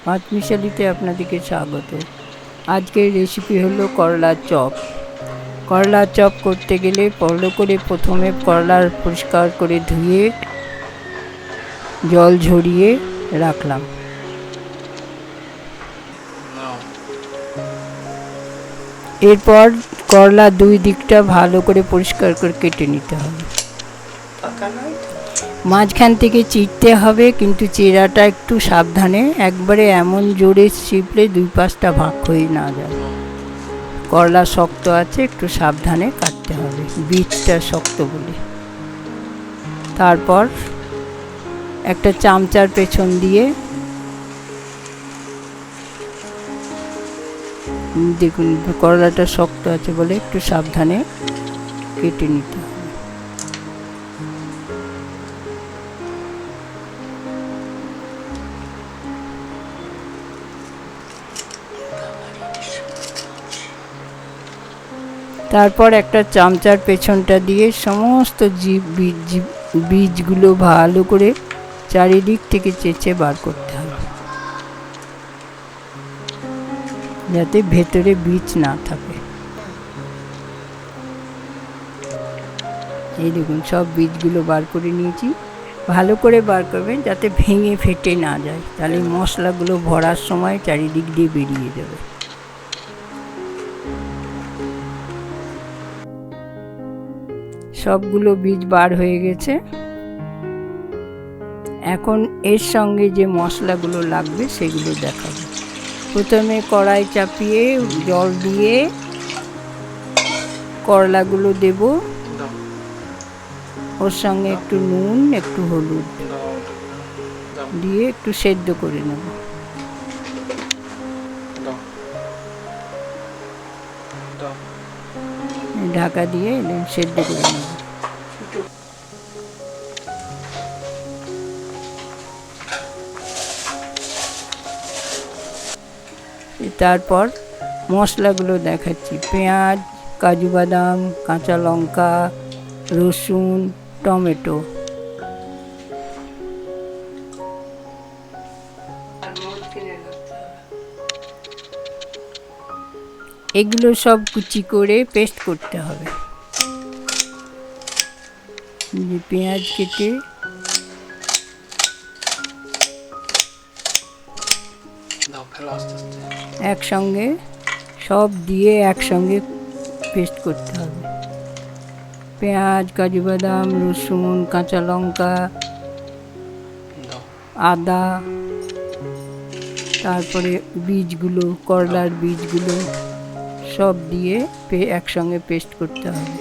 পাঁচ মিশালিতে আপনাদেরকে স্বাগত। আজকের রেসিপি হলো করলার চপ। করলার চপ করতে গেলে ভালো করে প্রথমে করলার পরিষ্কার করে ধুয়ে জল ঝরিয়ে রাখলাম। এরপর করলা দুই দিকটা ভালো করে পরিষ্কার করে কেটে নিতে হবে। মাঝখান থেকে চিরতে হবে, কিন্তু চেরাটা একটু সাবধানে, একবারে এমন জোরে চিপলে দুই পাশটা ভাগ হয়ে না যায়। করলা শক্ত আছে, একটু সাবধানে কাটতে হবে, বীজটা শক্ত বলে। তারপর একটা চামচার পেছন দিয়ে দেখুন করলাটা শক্ত আছে বলে একটু সাবধানে কেটে নিতে হবে। তারপর একটা চামচার পেছনটা দিয়ে সমস্ত বীজগুলো ভালো করে চারিদিক থেকে চেঁচে বার করতে হবে, যাতে ভেতরে বীজ না থাকে। এই দেখুন সব বীজগুলো বার করে নিয়েছি। ভালো করে বার করবেন যাতে ভেঙে ফেটে না যায়, তাহলে মশলাগুলো ভরার সময় চারিদিক দিয়ে বেরিয়ে যাবে। সবগুলো বীজ বার হয়ে গেছে। এখন এর সঙ্গে যে মশলাগুলো লাগবে সেগুলো দেখাবো। প্রথমে কড়াই চাপিয়ে জল দিয়ে করলাগুলো দেব, ওর সঙ্গে একটু নুন একটু হলুদ দিয়ে একটু সেদ্ধ করে নেব। ঢাকা দিয়ে সেদ্ধ করে নেব। তারপর মশলাগুলো দেখাচ্ছি। পেঁয়াজ, কাজু বাদাম, কাঁচা লঙ্কা, রসুন, টমেটো, এগুলো সব কুচি করে পেস্ট করতে হবে। পেঁয়াজ কেটে একসঙ্গে সব দিয়ে একসঙ্গে পেস্ট করতে হবে। পেঁয়াজ, কাজু বাদাম, রসুন, কাঁচা লঙ্কা, আদা, তারপরে বীজগুলো, করলার বীজগুলো সব দিয়ে একসঙ্গে পেস্ট করতে হবে।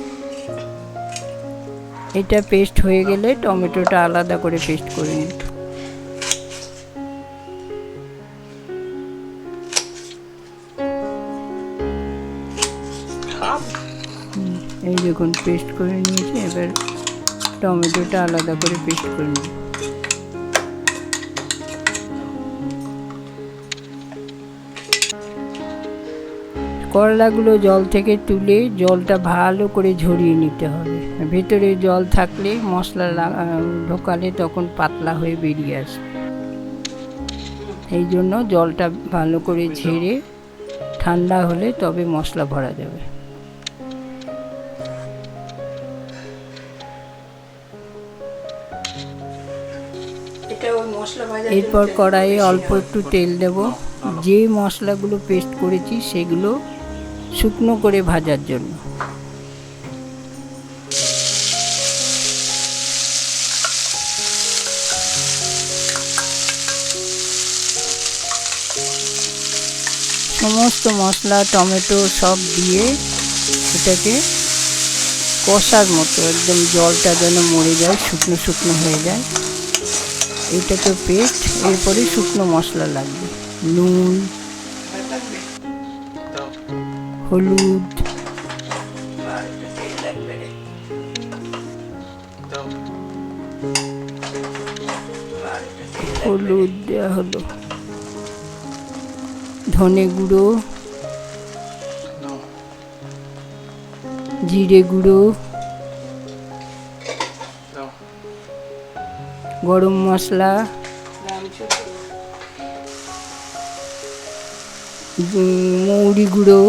এটা পেস্ট হয়ে গেলে টমেটোটা আলাদা করে পেস্ট করে নিতে। এই দেখুন পেস্ট করে নিয়েছি। এবার টমেটোটা আলাদা করে পেস্ট করে নিই। করলাগুলো জল থেকে তুলে জলটা ভালো করে ঝরিয়ে নিতে হবে। ভেতরে জল থাকলে মশলা ঢোকালে তখন পাতলা হয়ে বেরিয়ে আসবে। এই জন্য জলটা ভালো করে ঝেড়ে ঠান্ডা হলে তবে মশলা ভরা যাবে। এরপর কড়াইয়ে অল্প একটু তেল দেব। যে মশলাগুলো পেস্ট করেছি সেগুলো শুকনো করে ভাজার জন্য। সমস্ত মশলা টমেটো সব দিয়ে এটাকে কষার মতো একদম জলটা যেন মরে যায়, শুকনো শুকনো হয়ে যায়। এটা তো পেস্ট। এরপরে শুকনো মশলা লাগবে, নুন, হলুদ, হলুদ দেওয়া হলো, ধনে গুঁড়ো, জিরে গুঁড়ো, গরম মশলা, মৌরি গুঁড়ো,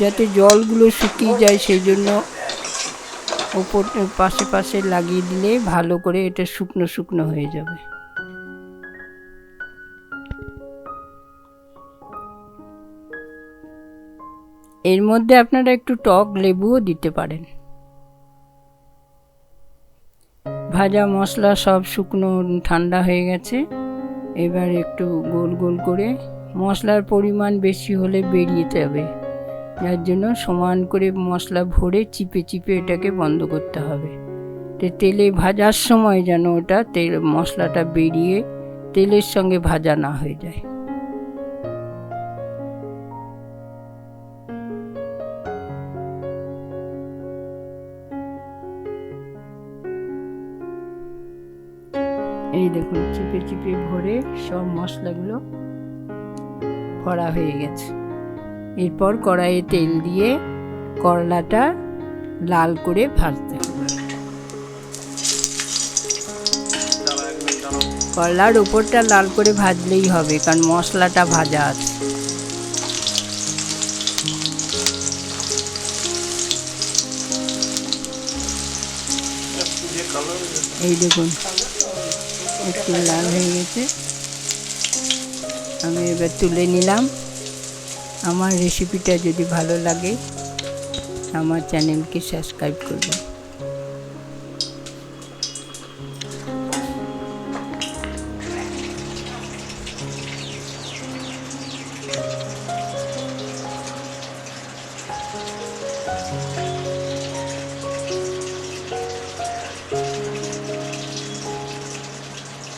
যাতে জলগুলো শুকিয়ে যায় সেই জন্য ওপর পাশে পাশে লাগিয়ে দিলে ভালো করে এটা শুকনো শুকনো হয়ে যাবে। এর মধ্যে আপনারা একটু টক লেবুও দিতে পারেন। ভাজা মশলা সব শুকনো ঠান্ডা হয়ে গেছে। এবার একটু গোল গোল করে, মশলার পরিমাণ বেশি হলে বেরিয়ে যাবে, যার জন্য সমান করে মশলা ভরে চিপে চিপে এটাকে বন্ধ করতে হবে। তেলে ভাজার সময় যেন ওটা মশলাটা বেরিয়ে তেলের সঙ্গে ভাজা না হয়ে যায়। এই দেখুন চিপে চিপে ভরে সব মশলাগুলো ভরা হয়ে গেছে। এরপর কড়াইয়ে তেল দিয়ে করলাটা লাল করে ভাজতে হবে। করলার উপরটা লাল করে ভাজলেই হবে, কারণ মশলাটা ভাজা আছে। এই দেখুন একটু লাল হয়ে গেছে, আমি এবার তুলে নিলাম। আমার রেসিপিটা যদি ভালো লাগে আমার চ্যানেলকে সাবস্ক্রাইব করবেন।